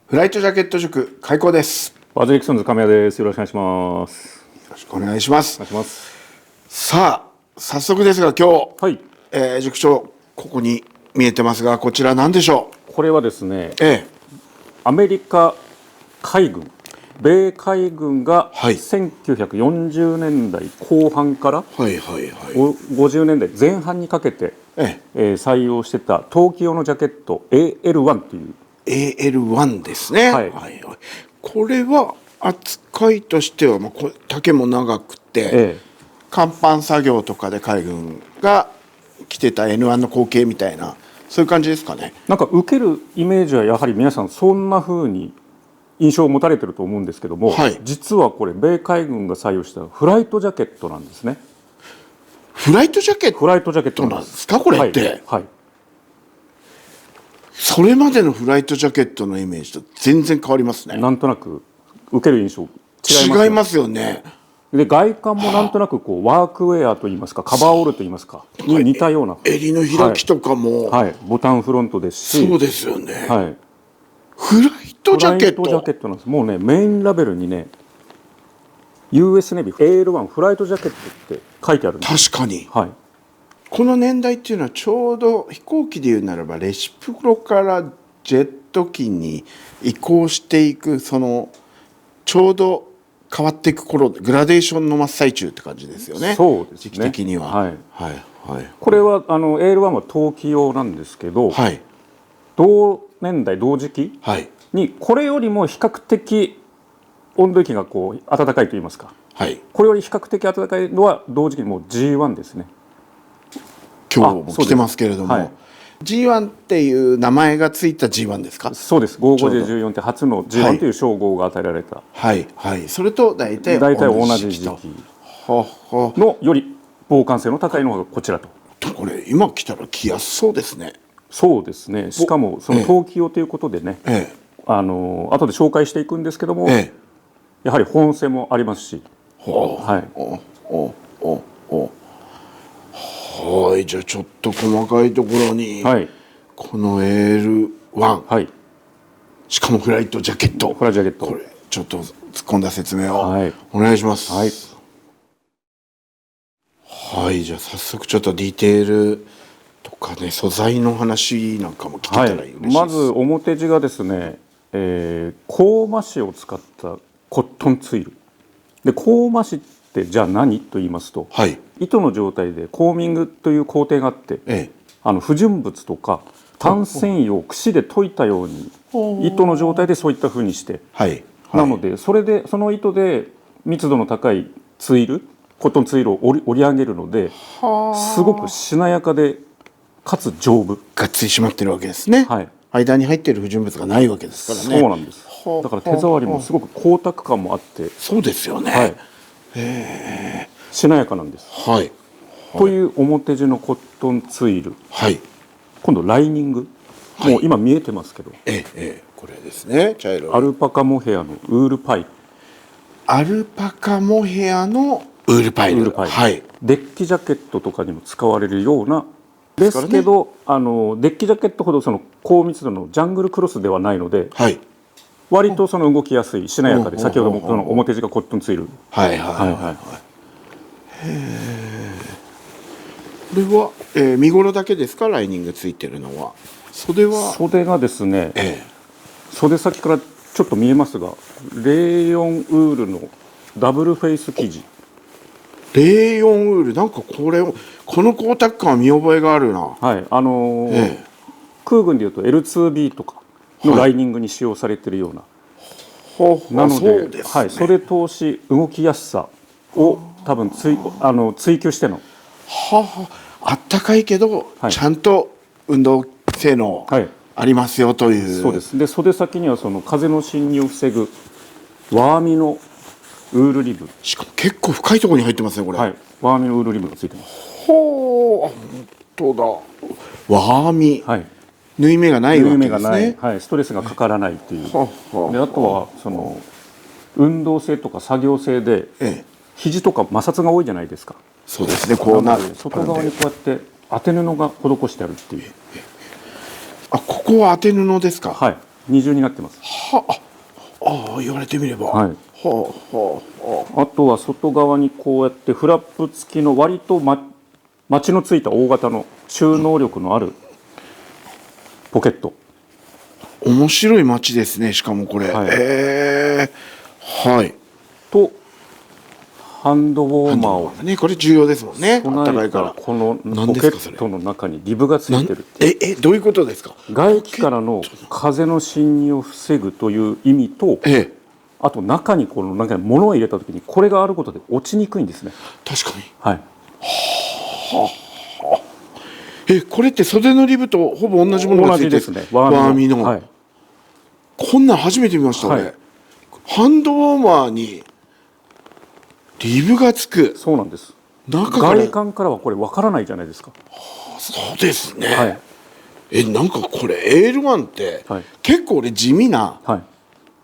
フライトジャケット塾開講です。ワズリクソンズ亀谷です。よろしくお願いします。よろしくお願いします。お願いします。さあ早速ですが今日、はい。塾長ここに見えてますがこちら何でしょこれはですね、う。アメリカ海軍、米海軍がはい1940年代後半からはいはいはい。 50年代前半にかけて、採用してた冬季用のジャケット AL1 という。AL1 ですね。はいはい。これは扱いとしては、丈も長くて、甲板作業とかで海軍が着てた N1 の後継みたいなそういう感じですかね。なんか受けるイメージはやはり皆さんそんな風に印象を持たれてると思うんですけども、はい、実はこれ米海軍が採用したフライトジャケットなんですね。フライトジャケットフライトジャケットなんですかこれって。はいはい、それまでのフライトジャケットのイメージと全然変わりますね。なんとなく受ける印象違いますよね。で外観もなんとなくこうワークウェアといいますかカバーオールといいますかに似たような襟の開きとかも、ボタンフロントですし、そうですよね。フライトジャケットなんです。もうねメインラベルにね US ネビー AL1 フライトジャケットって書いてあるんです。確かに、この年代っていうのはちょうど飛行機でいうならばレシプロからジェット機に移行していくそのちょうど変わっていく頃グラデーションの真っ最中って感じですよね。そうですね、時期的には。これはAL1 は冬季用なんですけど、同年代同時期にこれよりも比較的温度域がこう暖かいといいますか、これより比較的暖かいのは同時期にもう G1 ですね。今日も来てますけれども、G1 っていう名前がついた G1 ですか。そうです。55J14 って初の G1 という称号が与えられた。それと大体同じ時期のより防寒性の高いのがこちらと。これ今着たら着やすそうですね。そうですね。しかもその冬季用ということでね、後で紹介していくんですけども、やはり保温性もありますし、じゃあちょっと細かいところに、この AL1、しかもフライトジャケット、これちょっと突っ込んだ説明をお願いします。じゃあ早速ちょっとディテールとかね素材の話なんかも聞けたら嬉しいです。まず表地がですね、コーマ紙を使ったコットンツイルで、コーマ紙ってじゃあ何と言いますと、糸の状態でコーミングという工程があって、不純物とか単繊維を櫛で溶いたように糸の状態でそういったふうにして、なのでその糸で密度の高いツイルコットンツイルを織り上げるので、すごくしなやかでかつ丈夫、がっつり締まってるわけですね。間に入っている不純物がないわけですからね。そうなんです。だから手触りもすごく光沢感もあって、そうですよね。しなやかなんです。という表地のコットンツイル、今度ライニング、もう今見えてますけど、これですね。茶色いアルパカモヘアのウールパイル、アルパカモヘアのウールパイル、デッキジャケットとかにも使われるようなですけど、デッキジャケットほどその高密度のジャングルクロスではないので、割とその動きやすいしなやかで、先ほどもその表地がコットンツイル、これは、身頃だけですか。ライニングついてるのは。袖がですね、袖先からちょっと見えますがレーヨンウールのダブルフェイス生地。レーヨンウール、なんかこの光沢感は見覚えがあるな。空軍でいうと L2B とかのライニングに使用されているような、なので袖通し動きやすさを多分追求しての、あったかいけど、ちゃんと運動性能ありますよという。そうです。で袖先にはその風の侵入を防ぐワーミのウールリブ、しかも結構深いところに入ってますねこれ。ワーミのウールリブがついてます。本当だ。ワーミ、縫い目がないわけですね。ストレスがかからないという。であとはその運動性とか作業性で、肘とか摩擦が多いじゃないですか。そうですね。こうなる外側にこうやって当て布が施してあるっていう。ここは当て布ですか。二重になってます。言われてみれば、はい、あとは外側にこうやってフラップ付きの割とマチのついた大型の収納力のあるポケット。面白い街ですね。しかもこれ、はい、とハンドウォーマーをね、これ重要ですもんね。あったかいから。このポケットの中にリブがついてる。どういうことですか？外気からの風の侵入を防ぐという意味と、あと中に物を入れた時にこれがあることで落ちにくいんですね。確かに。はい。これって袖のリブとほぼ同じものがついてるんですね。ワーミの。はい、こんなん初めて見ました、俺。ハンドウォーマーにリブがつく。そうなんです。外観からはこれわからないじゃないですか。そうですね。はい、なんかこれエールワンって、結構俺地味な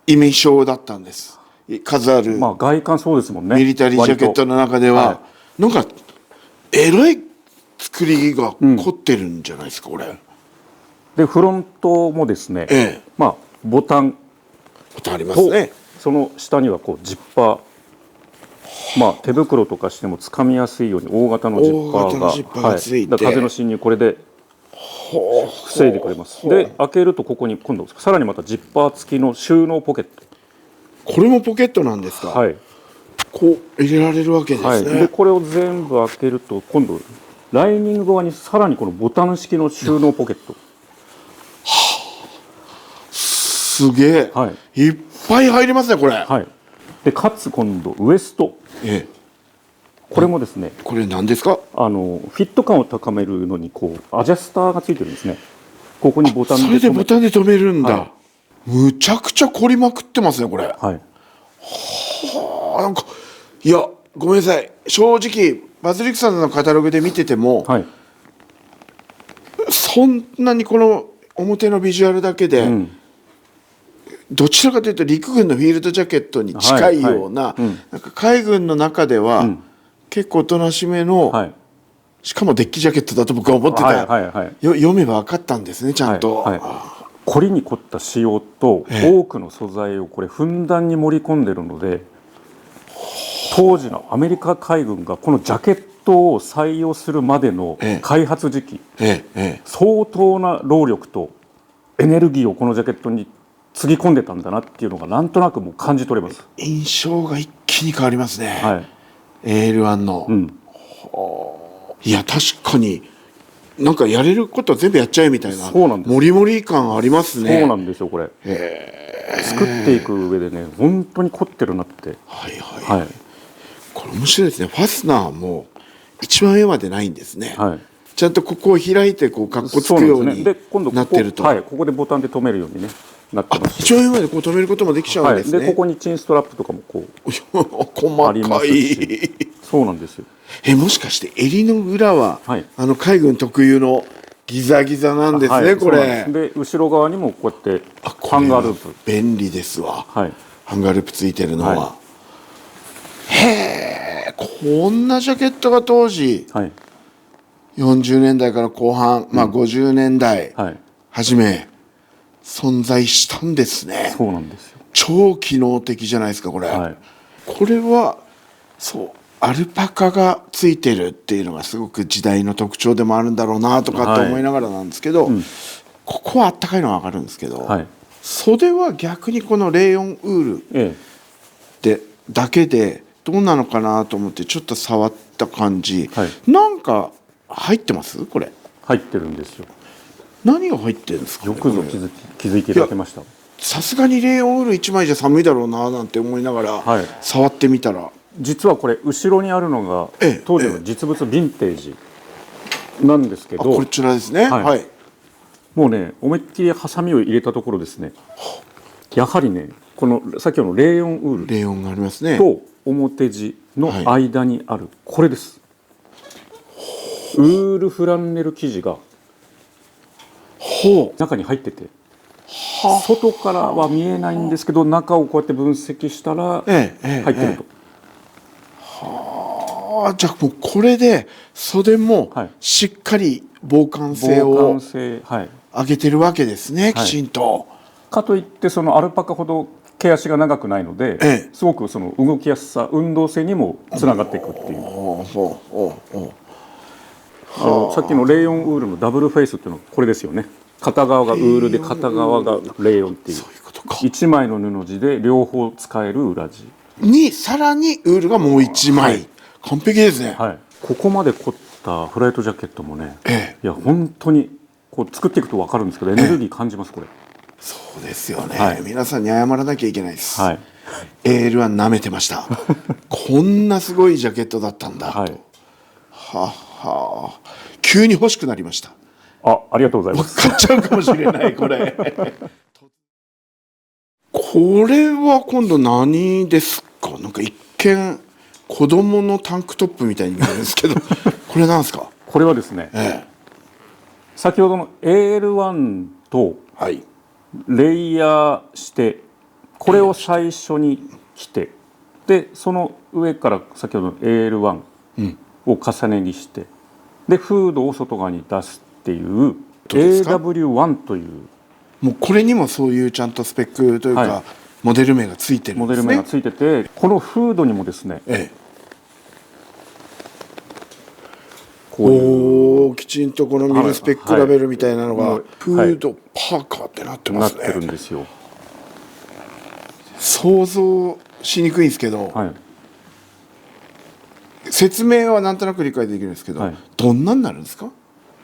イメージ象だったんです。数ある。まあ外観そうですもんね。ミリタリージャケットの中では、なんかエロい作りが凝ってるんじゃないですか、これ。でフロントもですね、まあボタンありますね。その下にはこうジッパー。まあ、手袋とかしても掴みやすいように大型のジッパーがついて、風の侵入これで防いでくれます。で開けるとここに今度さらにまたジッパー付きの収納ポケット。これもポケットなんですか？はい。こう入れられるわけですね。でこれを全部開けると今度ライニング側にさらにこのボタン式の収納ポケット。すげえ。いっぱい入りますねこれ。はい。でかつ今度ウエスト、これもですね、これ何ですか？フィット感を高めるのにこうアジャスターがついてるんですね。ここにボタンでそれでボタンで止めるんだ。むちゃくちゃ凝りまくってますねこれ。なんかいやごめんなさい、正直バズリクさんのカタログで見てても、そんなにこの表のビジュアルだけで、どちらかというと陸軍のフィールドジャケットに近いような、なんか海軍の中では、結構おとなしめの、しかもデッキジャケットだと僕は思ってた。読めば分かったんですねちゃんと。凝りに凝った仕様と多くの素材をこれふんだんに盛り込んでるので、当時のアメリカ海軍がこのジャケットを採用するまでの開発時期、相当な労力とエネルギーをこのジャケットにつぎ込んでたんだなっていうのがなんとなくもう感じ取れます。印象が一気に変わりますね。エールワンの。いや確かになんかやれることは全部やっちゃえみたいなモリモリ感ありますね。そうなんですよこれ。作っていく上でね本当に凝ってるなって。これ面白いですね。ファスナーも一番上までないんですね。ちゃんとここを開いてこうカッコつくようになってると。ここでボタンで止めるようにねなってます。一番上までこう止めることもできちゃうんですね。でここにチンストラップとかもこう細かい。そうなんですよ。もしかして襟の裏は、海軍特有のギザギザなんですね、これ。で後ろ側にもこうやってハンガーループ。便利ですわ。ハンガーループついてるのは。へえ、こんなジャケットが当時、40年代から後半、まあ50年代初め存在したんですね。そうなんですよ。超機能的じゃないですかこれ。これはそうアルパカがついてるっていうのがすごく時代の特徴でもあるんだろうなとかって思いながらなんですけど、ここはあったかいのは分かるんですけど、袖は逆にこのレーヨンウールでだけでどうなのかなと思ってちょっと触った感じ、なんか入ってますこれ？入ってるんですよ。何が入ってるんですか？よくぞ気づいていただけました。さすがにレーヨンウール1枚じゃ寒いだろうななんて思いながら触ってみたら、実はこれ後ろにあるのが当時の実物ヴィンテージなんですけど、こちらですね。もうね思いっきりハサミを入れたところですね、やはりねこの先ほどのレーヨンウールレーヨンがありますねと表地の間にあるこれです。ウールフランネル生地が中に入ってて、外からは見えないんですけど中をこうやって分析したら入ってると。じゃあもうこれで袖もしっかり防寒性を上げてるわけですね、きちんと。かといってそのアルパカほど毛足が長くないので、ええ、すごくその動きやすさ、運動性にもつながっていくっていう。さっきのレイヨンウールのダブルフェイスっていうのはこれですよね。片側がウールで片側がレイヨンっていう、そういうことか。1枚の布地で両方使える裏地にさらにウールがもう1枚、はい、完璧ですね。はい、ここまで凝ったフライトジャケットもね、いや本当にこう作っていくと分かるんですけど、エネルギー感じます、これ。そうですよね、はい、皆さんに謝らなきゃいけないです、はい、エールは舐めてましたこんなすごいジャケットだったんだと、はい、は急に欲しくなりました。ありがとうございます。買っちゃうかもしれないこれこれは今度何ですか？なんか一見子供のタンクトップみたいに見えるんですけどこれなんですか？これはですね、先ほどの AL1 とレイヤーしてこれを最初に着て、でその上から先ほどの AL1 を重ね着して、でフードを外側に出すっていう AW1 という、もうこれにもそういうちゃんとスペックというか、はい、モデル名がついてるんですね。モデル名がついてて、このフードにもですね、こうきちんとこのミルスペックラベルみたいなのが、はい、フードパーカーってなってますね。なってるんですよ。想像しにくいんですけど、はい、説明はなんとなく理解できるんですけど、はい、どんなになるんですか？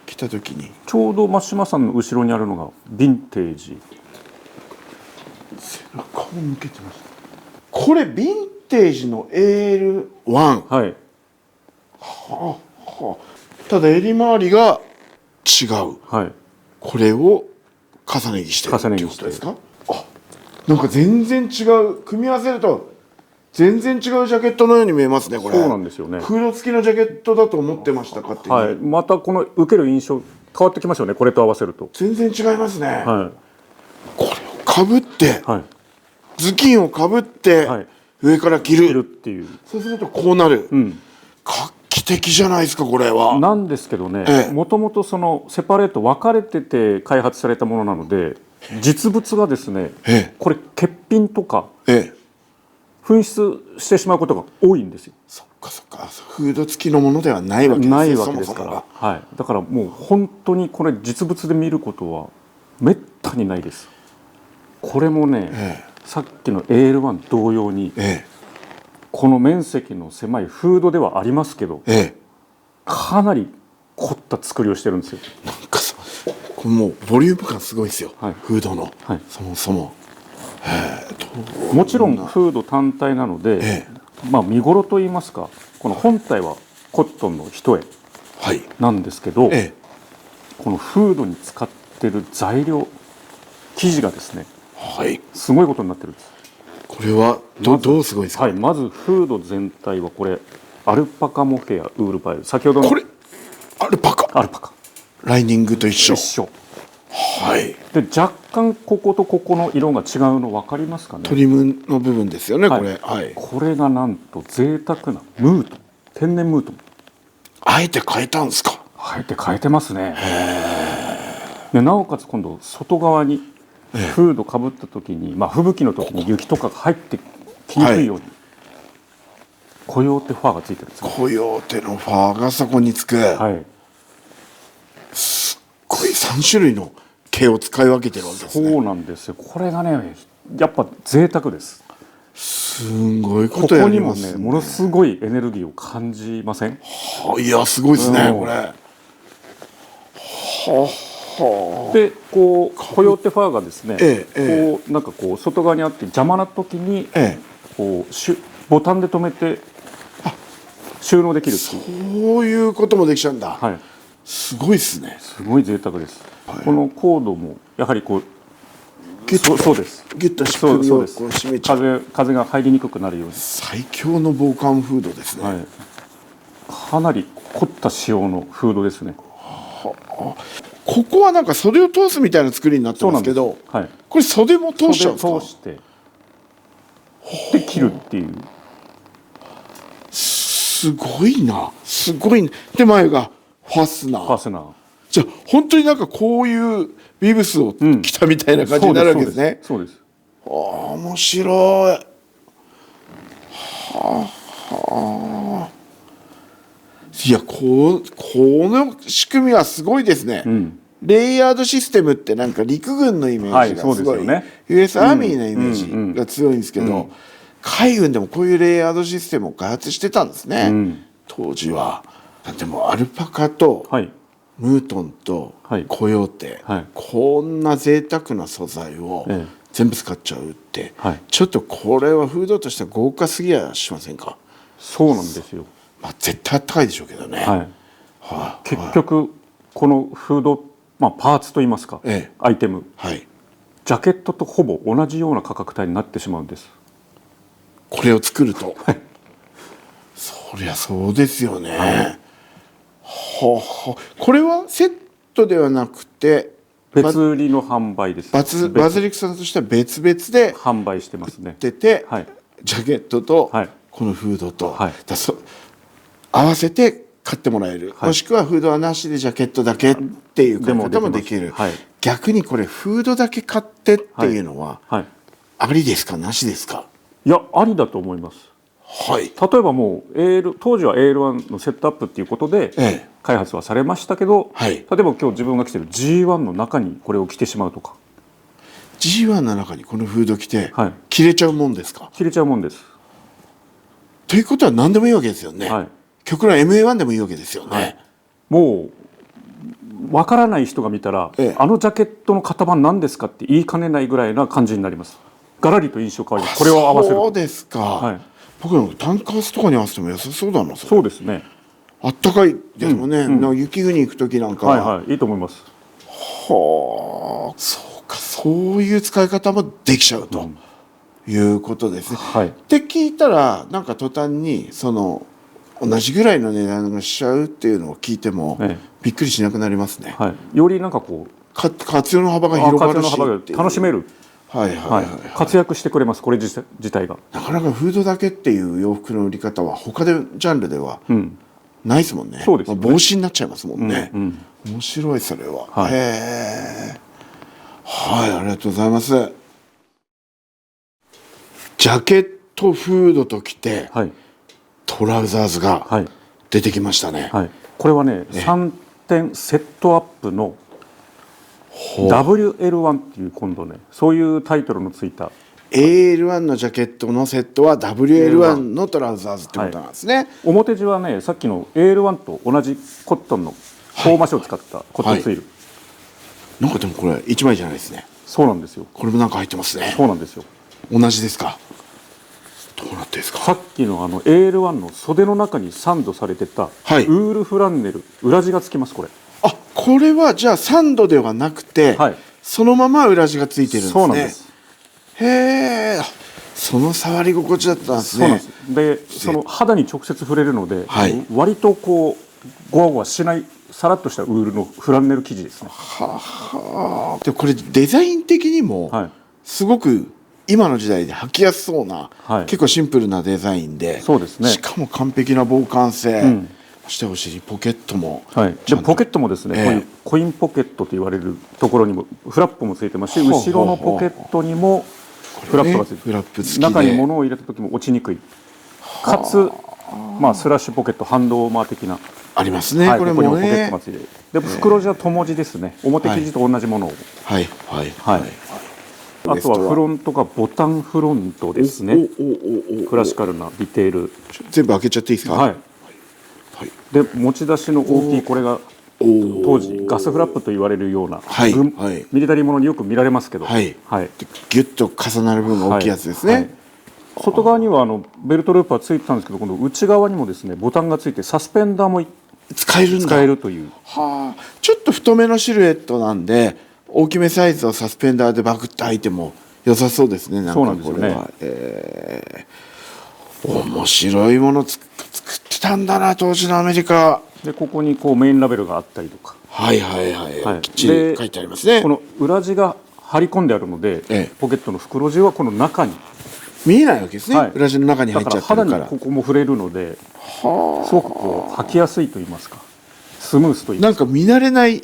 来た時にちょうど真島さんの後ろにあるのがヴィンテージ。背中を向けてます。これヴィンテージの AL1、はい、ただ襟回りが違う、はい、これを重ね着してるっていうことですか？なんか全然違う、組み合わせると全然違うジャケットのように見えますね。これそうなんですよね。フード付きのジャケットだと思ってました、勝手に。はい、またこの受ける印象変わってきますよね、これと合わせると。全然違いますね。はい、これをかぶって、はい、頭巾をかぶって、はい、上から着るっていう。そうするとこうなる、画期的じゃないですかこれは。なんですけどね、もともとそのセパレート分かれてて開発されたものなので、実物がですね、これ欠品とか、紛失してしまうことが多いんですよ。そっかそっか、フード付きのものではないわけですね。ないわけですから、はい、だからもう本当にこれ実物で見ることはめったにないです。これもね、さっきの AL1 同様に、この面積の狭いフードではありますけど、かなり凝った作りをしてるんですよ。なんかこれもうボリューム感すごいですよ、はい、フードの、はい、そもそも。もちろんフード単体なので、まあ見頃といいますか、この本体はコットンの一重なんですけど、このフードに使ってる材料生地がですね、すごいことになってるんです。これはどうすごいですか？はい、まずフード全体はこれアルパカモヘアウールパイル、先ほどのこれアルパカライニングと一緒。はい、で若干こことここの色が違うの分かりますかね？トリムの部分ですよね、これ。はい、これがなんと贅沢なムートン、天然ムートン。あえて変えたんですか？あえて変えてますね。でなおかつ今度外側にフードかぶった時に、まあ、吹雪の時に雪とかが入ってきにくいように、コヨーテファーがついてるんですね。コヨーテのファーがそこにつく。はい、すっごい3種類の毛を使い分けてるわけですね。そうなんですよ。これがねやっぱ贅沢です。すごいことやりますね。ここにもねものすごいエネルギーを感じません？いやすごいですね、これ。でこうコヨーテファーがですね、こうなんかこう外側にあって邪魔な時に、こうボタンで留めて収納できるっていう。そういうこともできちゃうんだ。はい、すごいですね。すごい贅沢です。はい、このコードもやはりこうそうです。ギュッと締めちゃう。風が入りにくくなるように。最強の防寒フードですね。はい、かなり凝った仕様のフードですね。ここはなんか袖を通すみたいな作りになってますけど、はい、これ袖も通しちゃうんですか？袖通してで切るっていう。すごいな、すごい、ね。で前がファスナー。じゃあ本当になんかこういうビブスを着たみたいな感じになるわけですね。そうです。面白い。いや、この仕組みはすごいですね。レイヤードシステムってなんか陸軍のイメージがすごい、US アーミーのイメージが強いんですけど、海軍でもこういうレイヤードシステムを開発してたんですね、当時は。でもアルパカとムートンとコヨーテ、こんな贅沢な素材を全部使っちゃうって、ちょっとこれはフードとしては豪華すぎやしませんか？そうなんですよ。絶対高いでしょうけどね。結局このフード、パーツといいますか、アイテム、ジャケットとほぼ同じような価格帯になってしまうんです。これを作ると、そりゃそうですよね。これはセットではなくて別売りの販売です。バズリックさんとしては別々で販売してますね。ジャケットとこのフードと、合わせて買ってもらえる、もしくはフードはなしでジャケットだけっていう買い方もできる。逆にこれフードだけ買ってっていうのはありですか、なしですか？いや、ありだと思います。例えばもう当時は AL1 のセットアップっていうことで開発はされましたけど、例えば今日自分が着てる G1 の中にこれを着てしまうとか。 G1 の中にこのフード着て着れちゃうもんですか？着れちゃうもんです。ということは何でもいいわけですよね。極論 MA1 でもいいわけですよね。もう分からない人が見たら、あのジャケットの型番何ですかって言いかねないぐらいな感じになります。ガラリと印象変わります。これを合わせると。そうですか。僕のタンカースとかに合わせても良さそうだな。そうですね。あったかいですもんね。雪国行く時なんか。いいと思います。そうか、そういう使い方もできちゃうということですね。って聞いたらなんか途端にその同じぐらいの値段がしちゃうっていうのを聞いてもびっくりしなくなりますね。よりなんかこう活用の幅が広がるし、楽しめる。活躍してくれます、これ自体が。なかなかフードだけっていう洋服の売り方は他でジャンルではないですもんね。帽子になっちゃいますもんね。面白い、それは。ありがとうございます。ジャケット、フードときてトラウザーズが出てきましたね。これはね、3点セットアップのWL1 っていう今度ね、そういうタイトルのついた AL1 のジャケットのセットは WL1 のトラウザーズってことなんですね。表地はね、さっきの AL1 と同じコットンのフォーマシを使ったコットンツイル。なんかでもこれ1枚じゃないですね。そうなんですよ。これもなんか入ってますね。そうなんですよ。同じですか？どうなってですか？さっきのAL1 の袖の中にサンドされてたウールフランネル、裏地がつきます。これこれはじゃあサンドではなくて、そのまま裏地がついてるんですね。そうなんです。へえ、その触り心地だったんですね。そうなんです。で、その肌に直接触れるので、割とこうゴワゴワしないさらっとしたウールのフランネル生地ですね。でこれデザイン的にもすごく今の時代で履きやすそうな、結構シンプルなデザインで、しかも完璧な防寒性。そしてお尻ポケットも、でポケットもですね、こういうコインポケットと言われるところにもフラップもついてますし、後ろのポケットにもフラップがついてます。中に物を入れた時も落ちにくい、かつスラッシュポケット、ハンドウォーマー的なありますね。これもね、ここにもポケットがついてる。で袋地は友地ですね。表生地と同じものを。あとはフロントがボタンフロントですね。クラシカルなディテール。全部開けちゃっていいですか？で持ち出しの大きい、これが当時ガスフラップと言われるようなミリタリーものによく見られますけど、ギュッと重なる分が大きいやつですね。外側にはベルトループはついてたんですけど、今度内側にもですねボタンがついてサスペンダーも使えるという。ちょっと太めのシルエットなんで大きめサイズをサスペンダーでバクッと開いても良さそうですね。そうなんですよね。面白いもの作ってたんだな、当時のアメリカで。ここにこうメインラベルがあったりとか、きっちり書いてありますね。この裏地が張り込んであるので、ポケットの袋地はこの中に見えないわけですね。裏地の中に入っちゃってるから。だから肌にここも触れるので、すごくこう履きやすいと言いますか、スムースと言いますか。なんか見慣れない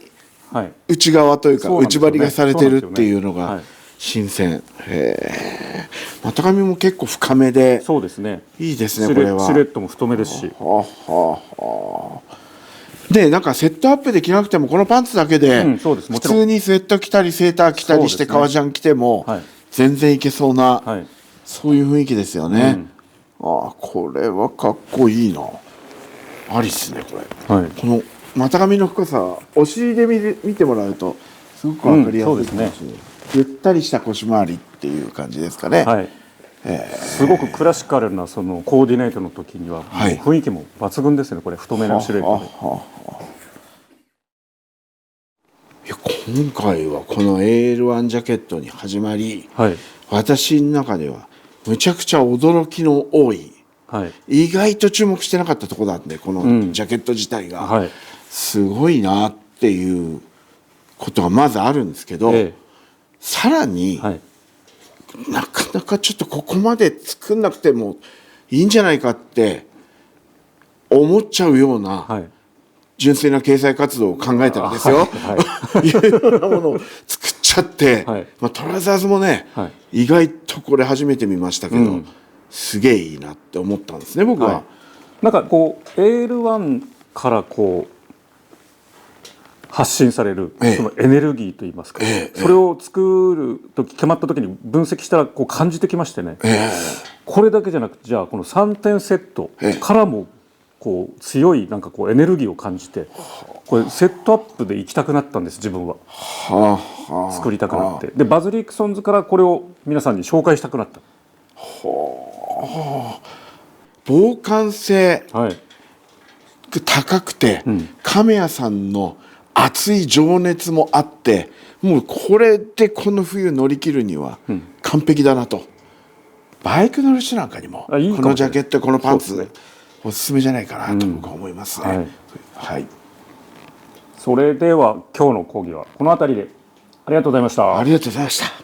はい、内側というか内張りがされてるっていうのがはい、新鮮。へえ。股上も結構深めで、そうですね、いいですねこれは。シルエットも太めですし、はあはあはあ。でなんかセットアップで着なくてもこのパンツだけで、うん、そうです、も普ちろん通にスウェット着たりセーター着たりして、革ジャン着ても、はい、全然いけそうな、はい、そういう雰囲気ですよね。うん、ああこれはかっこいいな。ありっすねこれ。はい、この股上の深さ、お尻で見てもらうとすごくわかりやすいかもしれない、ゆったりした腰回りっていう感じですかね。はい、すごくクラシカルなそのコーディネートの時にはもう雰囲気も抜群ですね、これ太めのシルエットで。いや今回はこの AL1 ジャケットに始まり、はい、私の中ではむちゃくちゃ驚きの多い、はい、意外と注目してなかったところなんで、このジャケット自体が、はい、すごいなっていうことがまずあるんですけど、さらに、はい、なかなかちょっとここまで作んなくてもいいんじゃないかって思っちゃうような、はい、純粋な掲載活動を考えたらですよ、はい、いうようなものを作っちゃって、はい、トラザーズもね、はい、意外とこれ初めて見ましたけど、すげえいいなって思ったんですね僕は。はい、なんかこう AL1 からこう発信されるそのエネルギーといいますか、それを作る時決まった時に分析したらこう感じてきましてね、これだけじゃなくてじゃあこの3点セットからもこう強いなんかこうエネルギーを感じて、これセットアップで行きたくなったんです、自分は。作りたくなって、でバズリークソンズからこれを皆さんに紹介したくなった。防寒性、はい、高くて、亀谷さんの熱い情熱もあって、もうこれでこの冬乗り切るには完璧だなと、バイク乗る人なんかにもこのジャケットこのパンツおすすめじゃないかなと僕は思いますね。はい、はい、それでは今日の講義はこの辺りで。ありがとうございました。ありがとうございました。